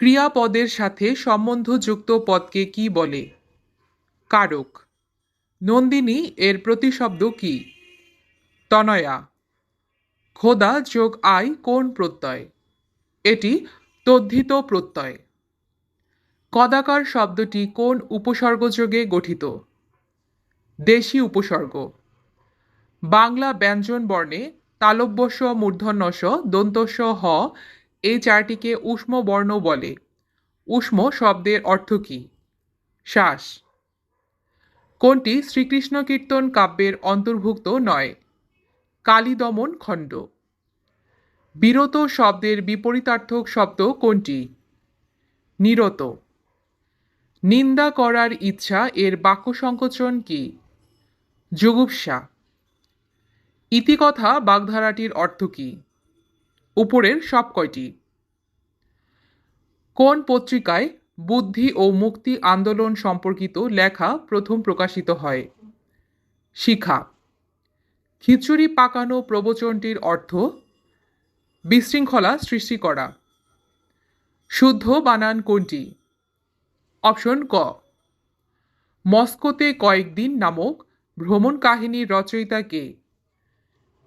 ক্রিয়াপদের সাথে সম্বন্ধযুক্ত পদকে কি বলে? কারক। নন্দিনী এর প্রতিশব্দ কি? তনয়া। খোদা যোগ আই কোন প্রত্যয়? এটি তদ্ধিত প্রত্যয়। কদাকার শব্দটি কোন উপসর্গযোগে গঠিত? দেশি উপসর্গ। বাংলা ব্যঞ্জন বর্ণে তালব্যস্য মূর্ধন্যস্য দন্তস্য হ এই চারটিকে ঊষ্ম বর্ণ বলে। ঊষ্ম শব্দের অর্থ কি? শ্বাস। কোনটি শ্রীকৃষ্ণ কীর্তন কাব্যের অন্তর্ভুক্ত নয়? কালীদমন খণ্ড। বিরত শব্দের বিপরীতার্থক শব্দ কোনটি? নিরত। নিন্দা করার ইচ্ছা এর বাক্য সংকোচন কি? জুগুপ্সা। ইতিকথা বাগধারাটির অর্থ কি? উপরের সব কয়টি? কোন পত্রিকায় বুদ্ধি ও মুক্তি আন্দোলন সম্পর্কিত লেখা প্রথম প্রকাশিত হয়? শিখা। খিচুড়ি পাকানো প্রবচনটির অর্থ? বিশৃঙ্খলা সৃষ্টি করা। শুদ্ধ বানান কোনটি? অপশন ক। মস্কোতে কয়েকদিন নামক ভ্রমণ কাহিনীর রচয়িতা কে?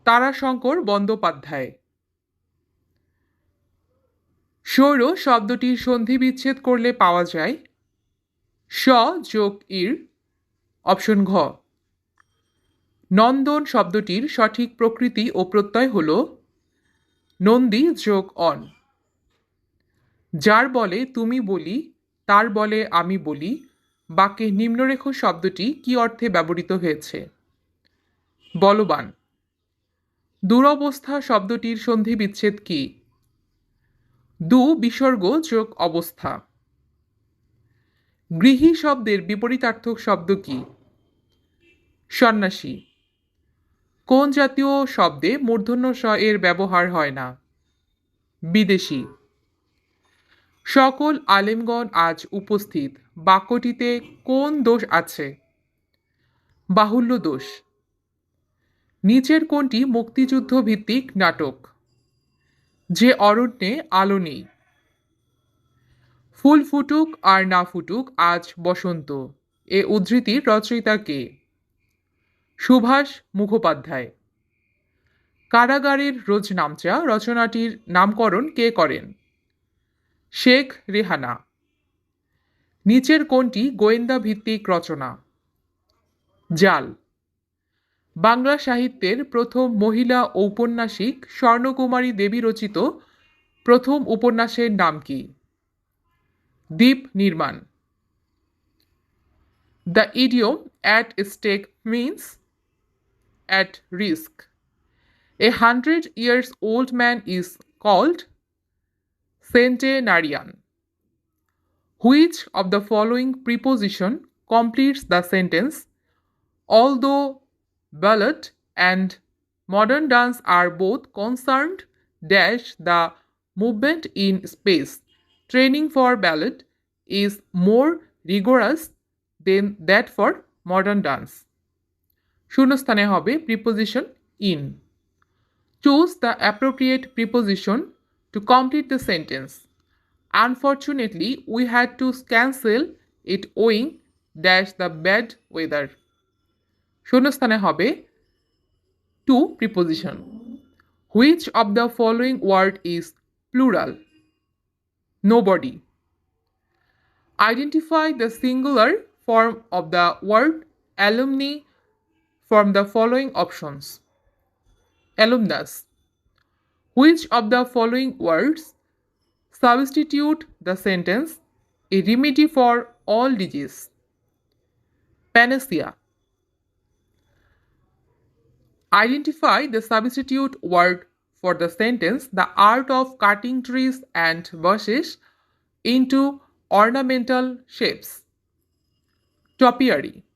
তারাশঙ্কর বন্দ্যোপাধ্যায়। সৌর শব্দটির সন্ধি বিচ্ছেদ করলে পাওয়া যায় স যোগ ইর। অপশন ঘ। নন্দন শব্দটির সঠিক প্রকৃতি ও প্রত্যয় হল নন্দী যোগ অন। যার বলে তুমি বলি, তার বলে আমি বলি বাক্যে নিম্নরেখ শব্দটি কি অর্থে ব্যবহৃত হয়েছে? বলবান। দুরবস্থা শব্দটির সন্ধি বিচ্ছেদ কি? দু বিসর্গ যোগ অবস্থা। গৃহী শব্দের বিপরীতার্থক শব্দ কি? সন্ন্যাসী। কোন জাতীয় শব্দে মূর্ধন্য স এর ব্যবহার হয় না? বিদেশি। সকল আলেমগণ আজ উপস্থিত বাক্যটিতে কোন দোষ আছে? বাহুল্য দোষ। নিচের কোনটি মুক্তিযুদ্ধ ভিত্তিক নাটক? যে অরণ্যে আলো নেই। ফুল ফুটুক আর না ফুটুক আজ বসন্ত এ উদ্ধৃতির রচয়িতা কে? সুভাষ মুখোপাধ্যায়। কারাগারের রোজনামচা রচনাটির নামকরণ কে করেন? শেখ রেহানা। নিচের কোনটি গোয়েন্দা ভিত্তিক রচনা? জাল। বাংলা সাহিত্যের প্রথম মহিলা ঔপন্যাসিক স্বর্ণকুমারী দেবী রচিত প্রথম উপন্যাসের নাম কি? দ্বীপ নির্মাণ। The idiom at stake means at risk. A 100 years old man is called centenarian. Which of the following preposition completes the sentence? Although ballet and modern dance are both concerned dash the movement in space, training for ballet is more rigorous than that for modern dance. শূন্যস্থানে হবে preposition in. Choose the appropriate preposition to complete the sentence. Unfortunately we had to cancel it owing dash the bad weather. শূন্যস্থানে হবে to preposition. Which of the following word is plural? Nobody. Identify the singular form of the word alumni from the following options. Alumnus. Which of the following words substitute the sentence a remedy for all disease? Panacea. Identify the substitute word for the sentence the art of cutting trees and bushes into ornamental shapes. Topiary.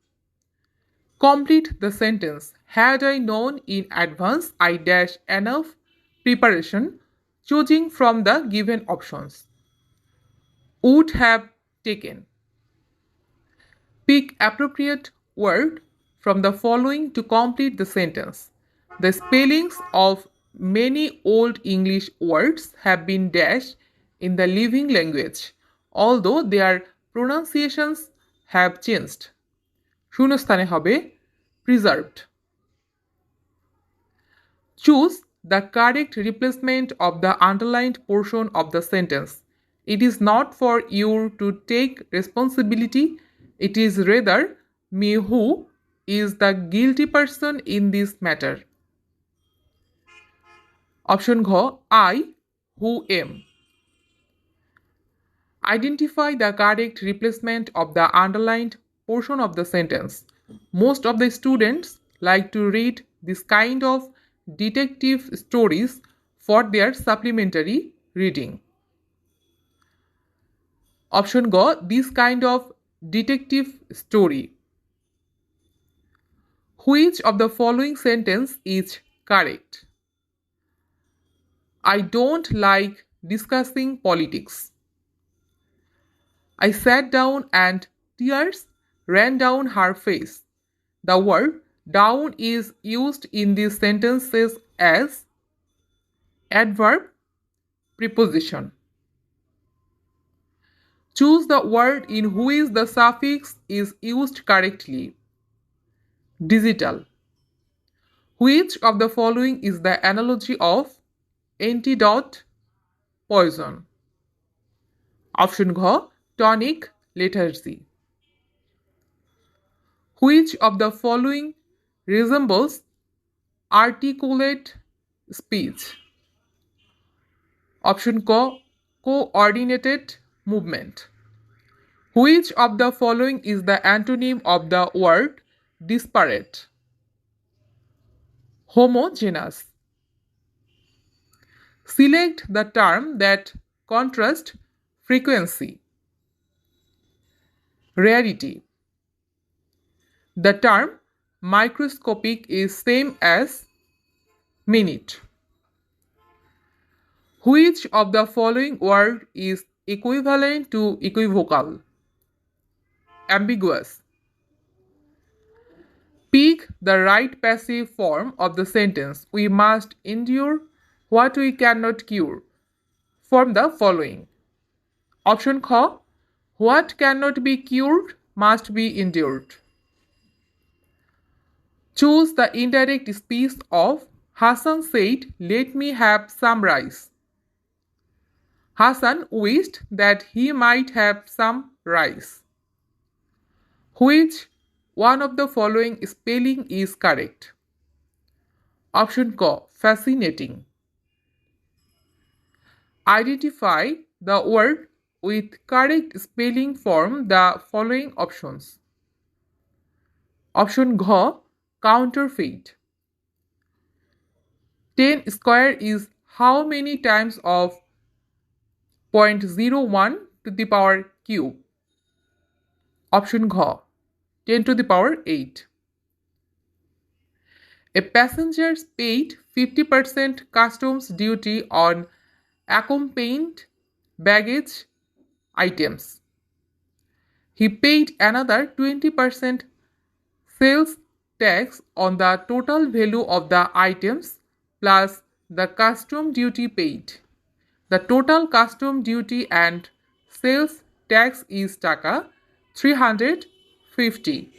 Complete the sentence. Had I known in advance, I dash enough preparation, choosing from the given options. Would have taken. Pick appropriate word from the following to complete the sentence. The spellings of many old English words have been dashed in the living language, although their pronunciations have changed. শূন্যস্থানে হবে preserved. Choose the correct replacement of the underlined portion of the sentence. It is not for you to take responsibility, it is rather me who is the guilty person in this matter. Option ঘ I who am. Identify the correct replacement of the underlined portion of the sentence. Most of the students like to read this kind of detective stories for their supplementary reading. Option G, this kind of detective story. Which of the following sentence is correct? I don't like discussing politics. I sat down and tears ran down her face. The word down is used in these sentences as adverb preposition. Choose the word in which the suffix is used correctly. Digital. Which of the following is the analogy of antidote poison? Option ঘ tonic lethargy. Which of the following resembles articulate speech? Option ক coordinated movement. Which of the following is the antonym of the word disparate? Homogeneous. Select the term that contrasts frequency. Rarity. The term microscopic is same as minute. Which of the following word is equivalent to equivocal? Ambiguous. Pick the right passive form of the sentence. We must endure what we cannot cure. Form the following. Option খ what cannot be cured must be endured. Choose the indirect speech of Hassan said, let me have some rice. Hassan wished that he might have some rice. Which one of the following spelling is correct? Option ক fascinating. Identify the word with correct spelling from the following options. Option ঘ counterfeit. 10 square is how many times of 0.01 to the power cube? Option ঘ 10 to the power 8. A passenger paid 50% customs duty on accompanied baggage items. He paid another 20% sales tax on the total value of the items plus the custom duty paid. The total custom duty and sales tax is টাকা 350.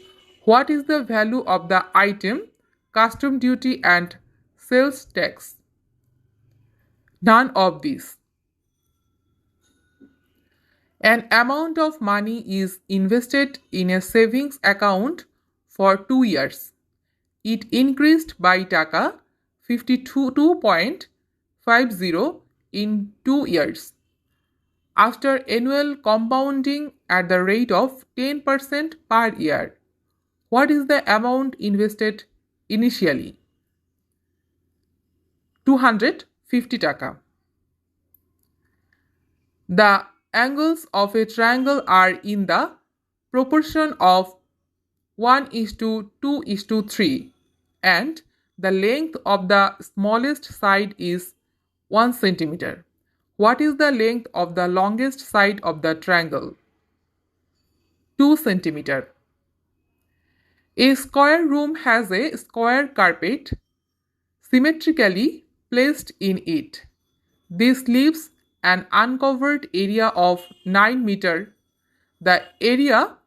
What is the value of the item, custom duty and sales tax? None of these. An amount of money is invested in a savings account for 2 years. It increased by টাকা 52.50 in 2 years. After annual compounding at the rate of 10% per year, what is the amount invested initially? 250 টাকা. The angles of a triangle are in the proportion of 1:2:3 and the length of the smallest side is 1 centimeter. What is the length of the longest side of the triangle? 2 centimeter. A square room has a square carpet symmetrically placed in it. This leaves an uncovered area of 9 meter, the area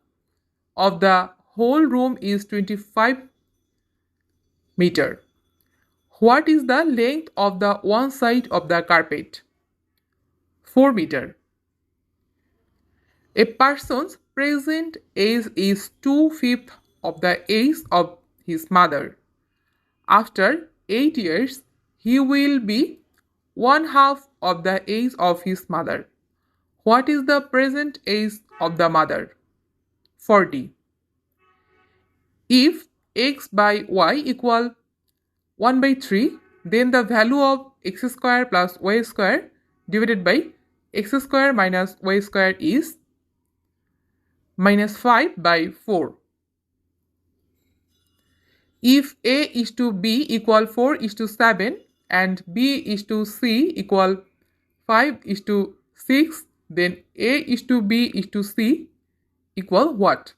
of the whole room is 25 meter. What is the length of the one side of the carpet? 4 meter. A person's present age is 2/5 of the age of his mother. After 8 years, he will be 1/2 of the age of his mother. What is the present age of the mother? 40. If x by y equal 1 by 3, then the value of x square plus y square divided by x square minus y square is minus 5 by 4. If a is to b equal 4 is to 7 and b is to c equal 5 is to 6, then a is to b is to c equal what?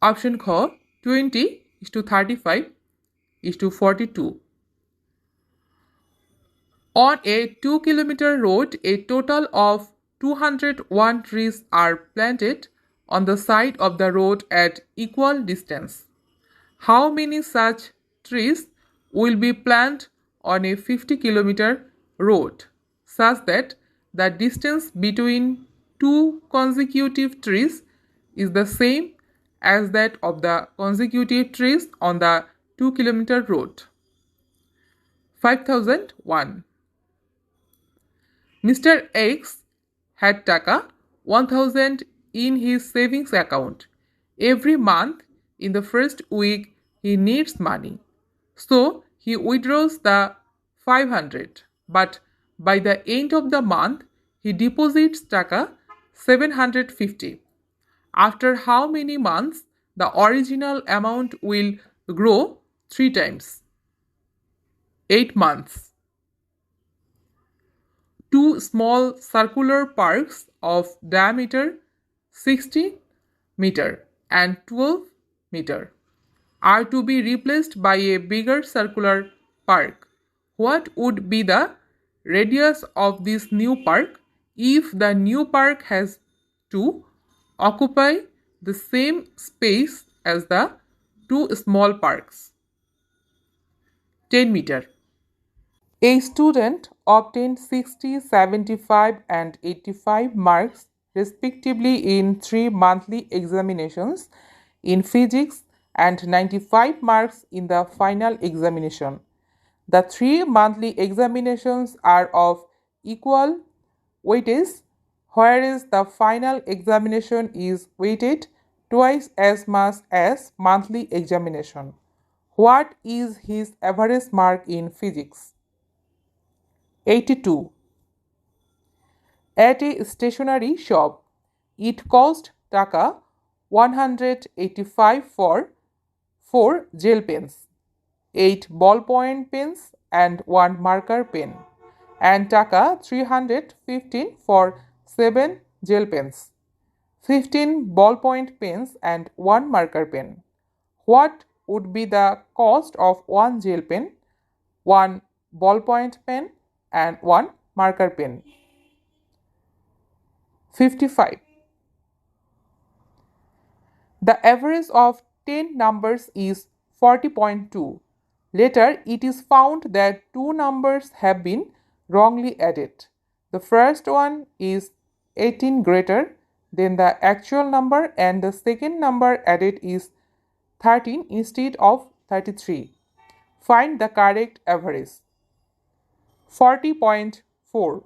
Option ख 20 is to 35 is to 42. On a 2-kilometer road, a total of 201 trees are planted on the side of the road at equal distance. How many such trees will be planted on a 50-kilometer road such that the distance between two consecutive trees is the same as that of the consecutive trees on the 2-kilometer road? 5001. Mr. X had taka 1000 in his savings account. Every month in the first week he needs money. So he withdraws the 500, but by the end of the month he deposits taka 750. After how many months the original amount will grow 3 times? 8 months. Two small circular parks of diameter 60 meter and 12 meter are to be replaced by a bigger circular park. What would be the radius of this new park if the new park has to occupy the same space as the two small parks? 10 meter. A student obtained 60, 75, and 85 marks respectively in 3 monthly examinations in physics and 95 marks in the final examination. The 3 monthly examinations are of equal weightage, whereas the final examination is weighted twice as much as monthly examination. What is his average mark in physics? 82. At a stationery shop, it cost taka 185 for 4 gel pens, 8 ballpoint pens and 1 marker pen, and taka 315 for 7 gel pens, 15 ballpoint pens and 1 marker pen. What would be the cost of 1 gel pen, 1 ballpoint pen and 1 marker pen? 55. The average of 10 numbers is 40.2. Later, it is found that 2 numbers have been wrongly added. The first one is 18 greater than the actual number and the second number added is 13 instead of 33. Find the correct average. 40.4.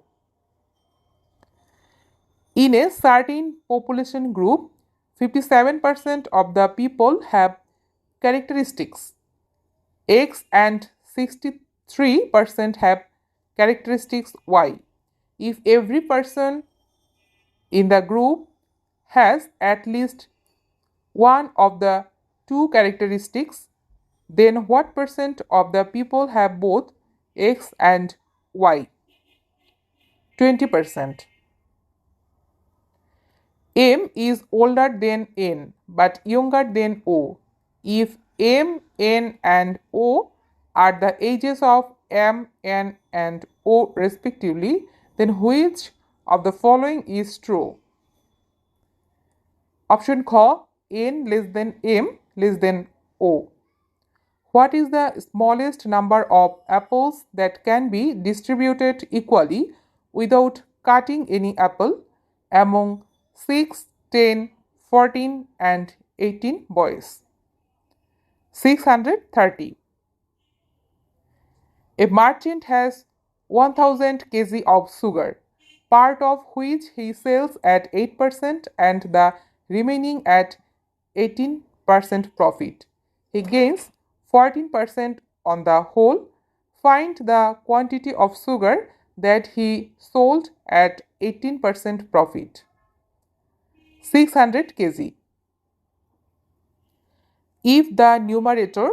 In a certain population group, 57% of the people have characteristics X and 63% have characteristics Y. If every person in the group has at least one of the two characteristics, then what percent of the people have both X and Y? 20%. M is older than N but younger than O. If M, N and O are the ages of M, N and O respectively, Then which of the following is true? Option Q, n less than m less than o. What is the smallest number of apples that can be distributed equally without cutting any apple among 6, 10, 14, and 18 boys? 630. A merchant has 1000 kg of sugar, part of which he sells at 8% and the remaining at 18% profit. He gains 14% on the whole. Find the quantity of sugar that he sold at 18% profit. 600 kg. If the numerator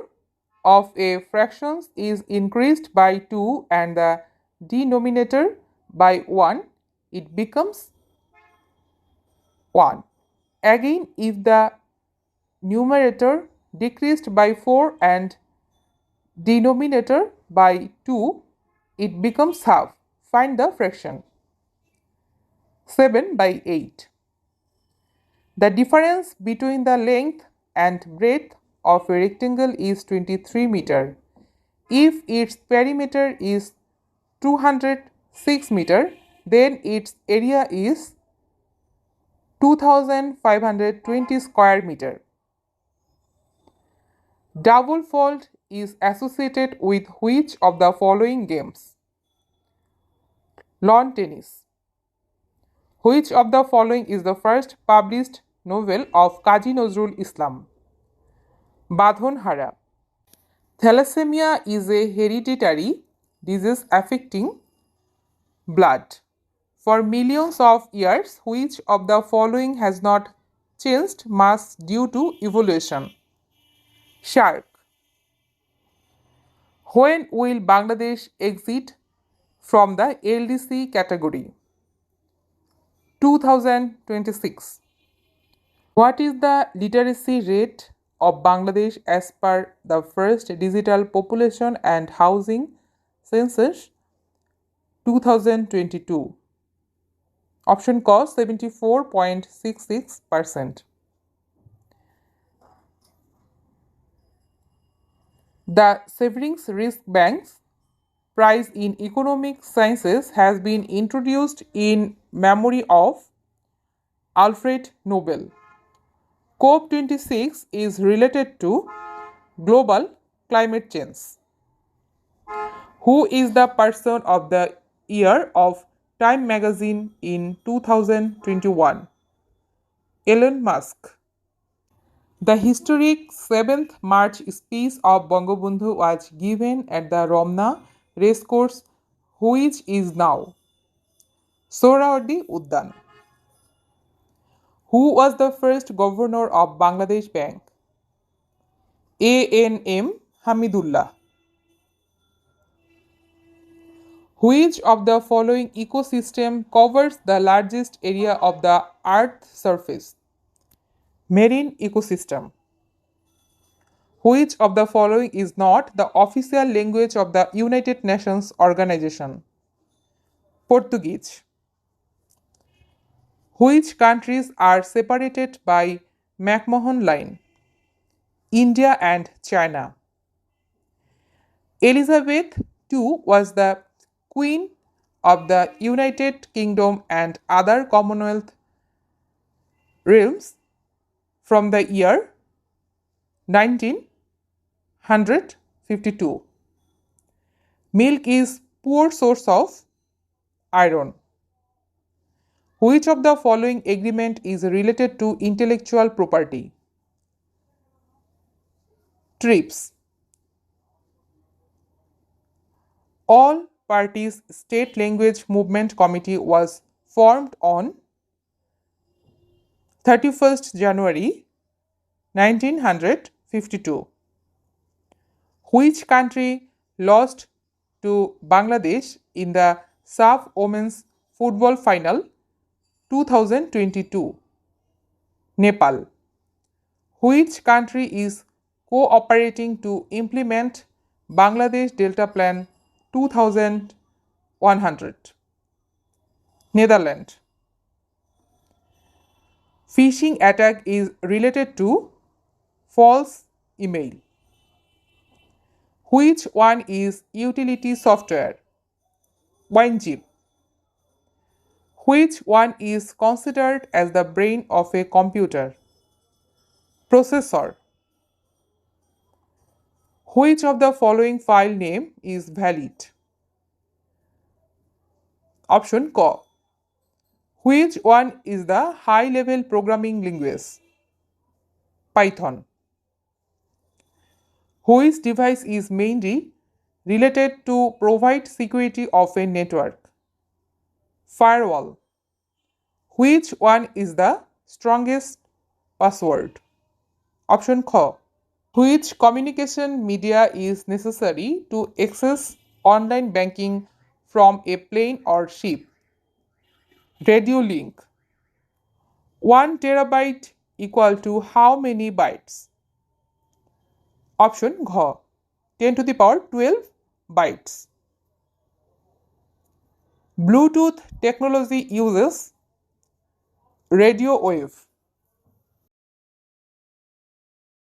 of a fraction is increased by 2 and the denominator by 1, it becomes 1. Again, if the numerator decreased by 4 and denominator by 2, it becomes half. Find the fraction. 7 by 8. The difference between the length and breadth of a rectangle is 23 meter. If its perimeter is 206 meter, then its area is 2520 square meter. Double fault is associated with which of the following games? Lawn tennis. Which of the following is the first published novel of Kazi Nazrul Islam? Badhonhara. Thalassemia is a hereditary disease affecting blood. For millions of years, which of the following has not changed mass due to evolution? Shark. When will Bangladesh exit from the LDC category? 2026. What is the literacy rate of Bangladesh as per the first digital population and housing census 2022? Option cost 74.66%. The Savings Risk Bank's prize in economic sciences has been introduced in memory of Alfred Nobel. COP26 is related to global climate change. Who is the person of the year of Time magazine in 2021? Elon Musk. The historic 7th March speech of Bangabandhu was given at the Ramna Racecourse, which is now Sohrawardi Uddan. Who was the first governor of Bangladesh Bank? A.N.M. Hamidullah. Which of the following ecosystem covers the largest area of the Earth's surface? Marine ecosystem. Which of the following is not the official language of the United Nations Organization? Portuguese. Which countries are separated by McMahon Line? India and China. Elizabeth II was the Queen of the United Kingdom and other Commonwealth realms from the year 1952. Milk is poor source of iron. Which of the following agreement is related to intellectual property? TRIPS. All parties State Language Movement Committee was formed on 31st January 1952. Which country lost to Bangladesh in the SAF Women's Football Final 2022? Nepal. Which country is cooperating to implement Bangladesh Delta Plan 2100? Netherlands. Phishing attack is related to false email. Which one is utility software? WineZip. Which one is considered as the brain of a computer? Processor. Which of the following file name is valid? Option K. Which one is the high level programming language? Python. Which device is mainly related to provide security of a network? Firewall. Which one is the strongest password? Option K. Which communication media is necessary to access online banking from a plane or ship? Radio link. 1 terabyte equal to how many bytes? Option G. 10 to the power 12 bytes. Bluetooth technology uses radio wave.